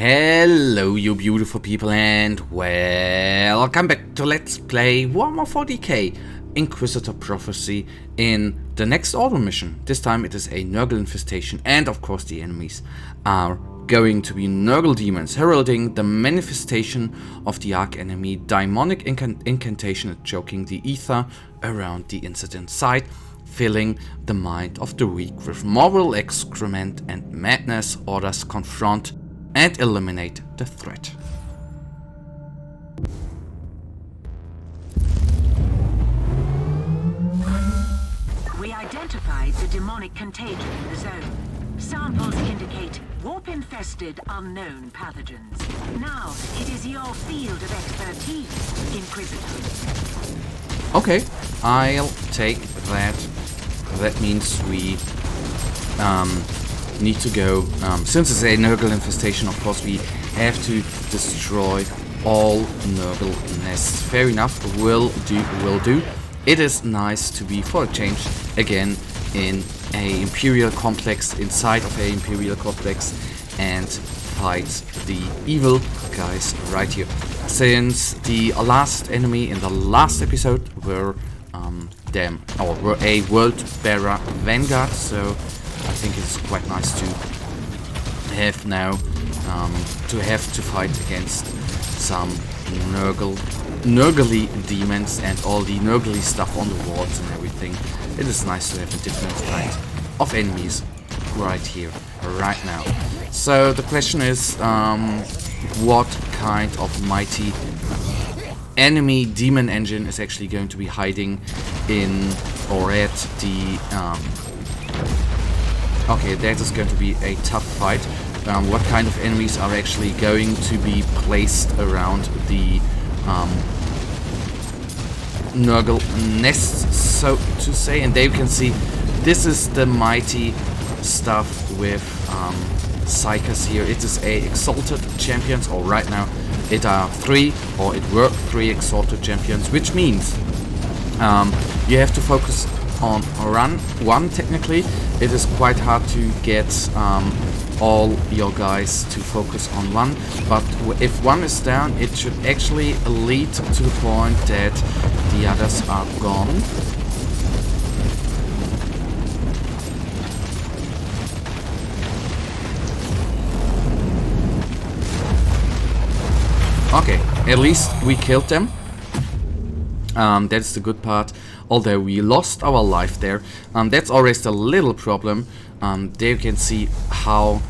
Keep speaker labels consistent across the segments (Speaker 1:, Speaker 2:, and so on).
Speaker 1: Hello you beautiful people and welcome back to Let's Play Warhammer 40k Inquisitor Prophecy in the next order mission. This time it is a Nurgle infestation and of course the enemies are going to be Nurgle demons, heralding the manifestation of the Archenemy, demonic incantation choking the ether around the incident site, filling the mind of the weak with moral excrement and madness. Orders confront and eliminate the threat.
Speaker 2: We identified the demonic contagion in the zone. Samples indicate warp-infested unknown pathogens. Now it is your field of expertise, Inquisitor.
Speaker 1: Okay, I'll take that. That means we need to go, since it's a Nurgle infestation, of course we have to destroy all Nurgle nests. Fair enough, will do. It is nice to be, for a change, again in a Imperial complex, inside of a Imperial complex, and fight the evil guys right here. Since the last enemy in the last episode were were a world-bearer vanguard, so I think it's quite nice to have now to fight against some Nurgly demons and all the Nurgly stuff on the walls and everything. It is nice to have a different kind of enemies right here, right now. So the question is, what kind of mighty enemy demon engine is actually going to be hiding in or at the okay, that is going to be a tough fight. What kind of enemies are actually going to be placed around the Nurgle nests, so to say? And there you can see, this is the mighty stuff with Psychers here. It is a exalted champions, or right now it are three, or it were three exalted champions, which means you have to focus on run one. Technically it is quite hard to get all your guys to focus on one, but if one is down, it should actually lead to the point that the others are gone. Okay, at least we killed them. That's the good part. Although we lost our life there, that's always a little problem. There you can see how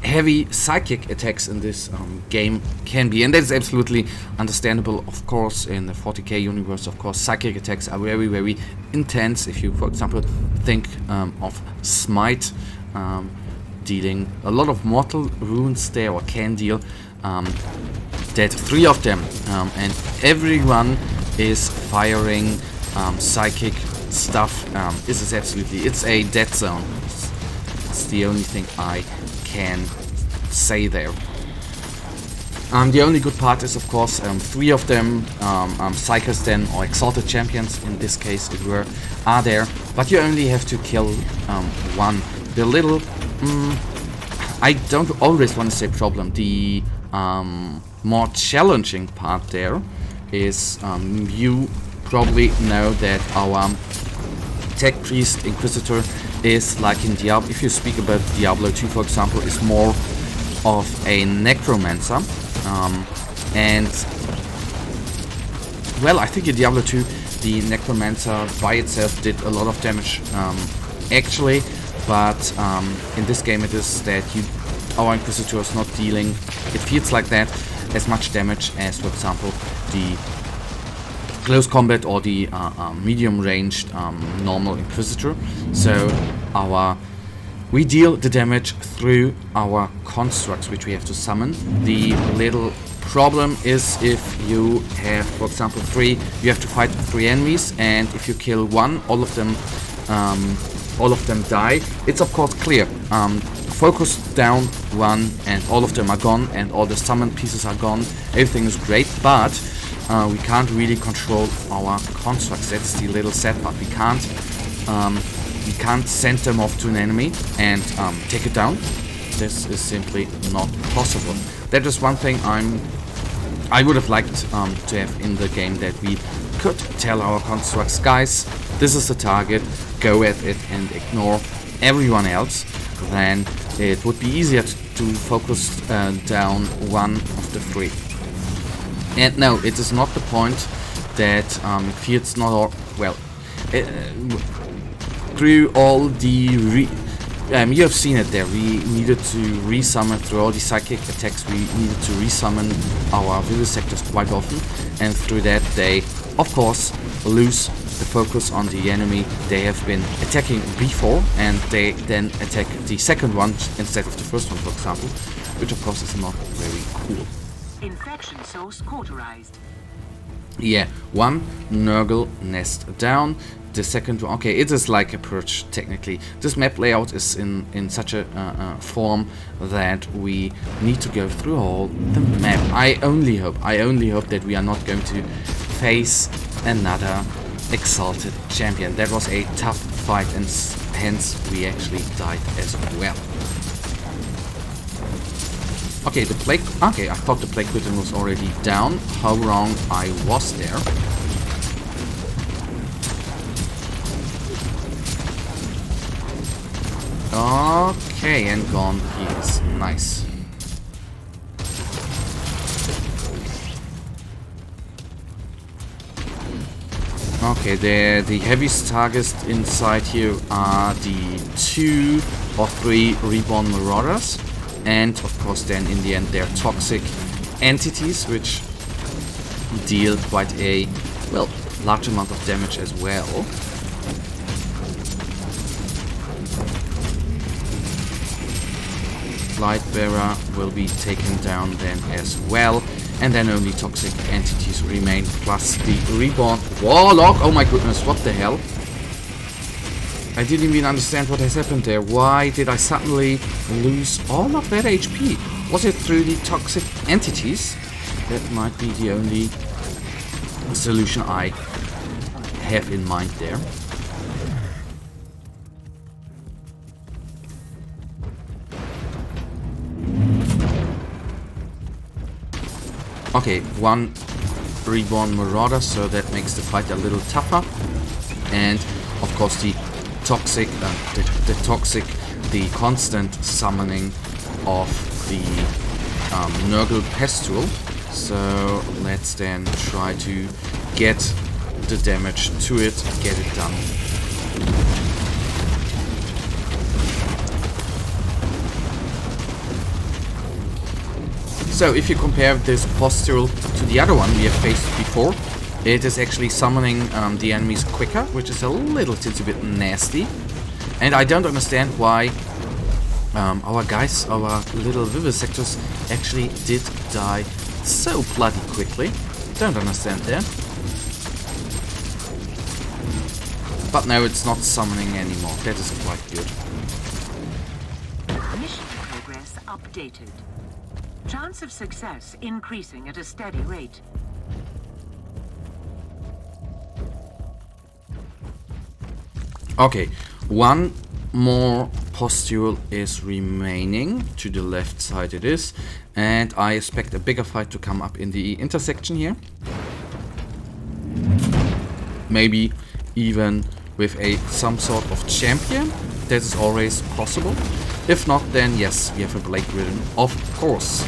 Speaker 1: heavy psychic attacks in this game can be, and that's absolutely understandable. Of course, in the 40k universe, of course, psychic attacks are very, very intense. If you, for example, think of Smite, dealing a lot of mortal wounds there, or can deal. That three of them, and everyone is firing psychic stuff. This is absolutely, it's a dead zone. It's the only thing I can say there. The only good part is, of course, three of them, Psychers then, or exalted champions in this case it were, are there, but you only have to kill one. The little, I don't always want to say problem, the more challenging part there is, you probably know that our tech priest Inquisitor is like in Diablo. If you speak about Diablo 2, for example, is more of a necromancer, and well, I think in Diablo 2 the necromancer by itself did a lot of damage actually, but in this game it is that our Inquisitor is not dealing, it feels like that, as much damage as, for example, the close combat or the medium-ranged normal Inquisitor. So we deal the damage through our constructs, which we have to summon. The little problem is if you have, for example, you have to fight three enemies, and if you kill one, all of them die. It's of course clear. Focus down one and all of them are gone, and all the summoned pieces are gone. Everything is great, but we can't really control our constructs. That's the little sad part. We can't send them off to an enemy and take it down. this is simply not possible. That is one thing I would have liked to have in the game, that we could tell our constructs, guys, this is the target, go at it and ignore everyone else. Then it would be easier to focus down one of the three. And no, it is not the point that it feels not all, well, through all the you have seen it there, we needed to resummon through all the psychic attacks, we needed to resummon our vivisectors quite often, and through that they of course lose the focus on the enemy they have been attacking before, and they then attack the second one instead of the first one, for example, which of course is not very cool.
Speaker 2: Infection source cauterized.
Speaker 1: Yeah, one Nurgle nest down. The second one, okay, it is like a purge technically. This map layout is in such a form that we need to go through all the map. I only hope that we are not going to face another exalted champion. That was a tough fight, and hence we actually died as well. Okay, the plague. Okay, I thought the plague curtain was already down. How wrong I was there. Okay, and gone he is. Nice. Okay, the heaviest targets inside here are the 2 or 3 reborn marauders, and of course then in the end they're toxic entities which deal quite a, well, large amount of damage as well. Lightbearer will be taken down then as well, and then only toxic entities remain, plus the reborn warlock. Oh my goodness, what the hell? I didn't even understand what has happened there. Why did I suddenly lose all of that HP? Was it through the toxic entities? That might be the only solution I have in mind there. Okay, one reborn marauder, so that makes the fight a little tougher. And of course the toxic, the constant summoning of the Nurgle Pestral. So let's then try to get the damage to it, get it done. So if you compare this Pestral to the other one we have faced before, it is actually summoning the enemies quicker, which is a little bit nasty. And I don't understand why our guys, our little vivisectors, actually did die so bloody quickly. Don't understand that. But no, it's not summoning anymore. That is quite good.
Speaker 2: Mission progress updated. Chance of success increasing at a steady rate.
Speaker 1: Okay, one more postule is remaining. To the left side it is. And I expect a bigger fight to come up in the intersection here. Maybe even with some sort of champion. That is always possible. If not, then yes, we have a Blade Ridden, of course.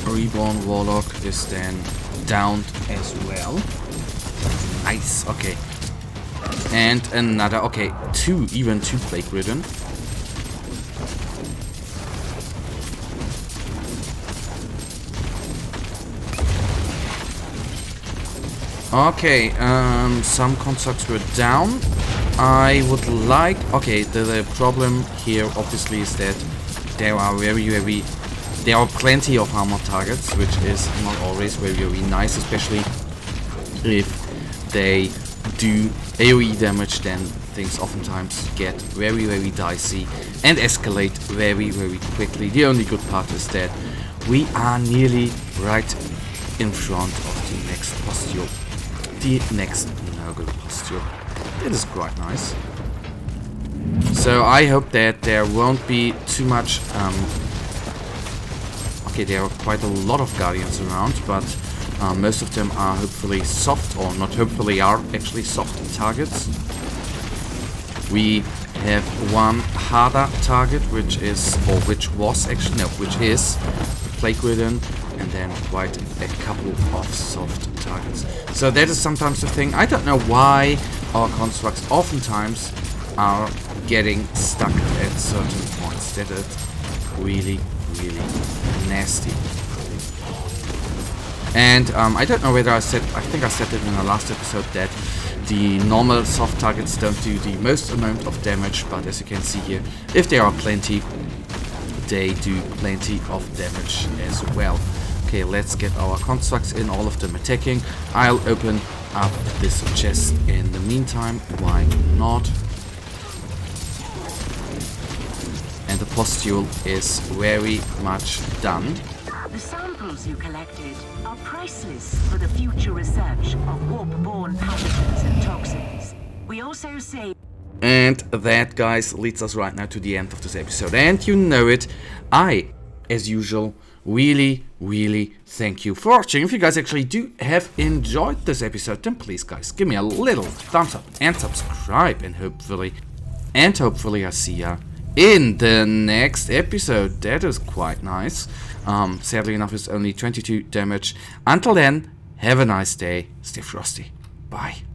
Speaker 1: Reborn Warlock is then downed as well. Nice, okay. And another, okay, even two Plague Ridden. Okay, some constructs were down. I would like... Okay, the problem here obviously is that there are there are plenty of armor targets, which is not always very nice, especially if they do AoE damage. Then things oftentimes get very dicey and escalate very quickly. The only good part is that we are nearly right in front of the next postule. The next noble postule. It is quite nice. So I hope that there won't be too much... okay, there are quite a lot of guardians around, but most of them are hopefully soft, or not hopefully, are actually soft targets. We have one harder target, which is, or which was actually, no, which is the Plague Ridden, and then quite a couple of soft targets. So that is sometimes the thing. I don't know why our constructs oftentimes are getting stuck at certain points. That is really, really nasty. And I don't know whether I think I said it in the last episode that the normal soft targets don't do the most amount of damage, but as you can see here, if there are plenty, they do plenty of damage as well. Okay, let's get our constructs in, all of them attacking. I'll open up this chest in the meantime, why not? And the postule is very much done.
Speaker 2: The samples you collected are priceless for the future research of warp-borne pathogens and toxins. We also say...
Speaker 1: And that, guys, leads us right now to the end of this episode. And you know it, I, as usual, really, really thank you for watching. If you guys actually do have enjoyed this episode, then please, guys, give me a little thumbs up and subscribe. And hopefully I see ya in the next episode. That is quite nice. Sadly enough, it's only 22 damage. Until then, have a nice day. Stay frosty. Bye.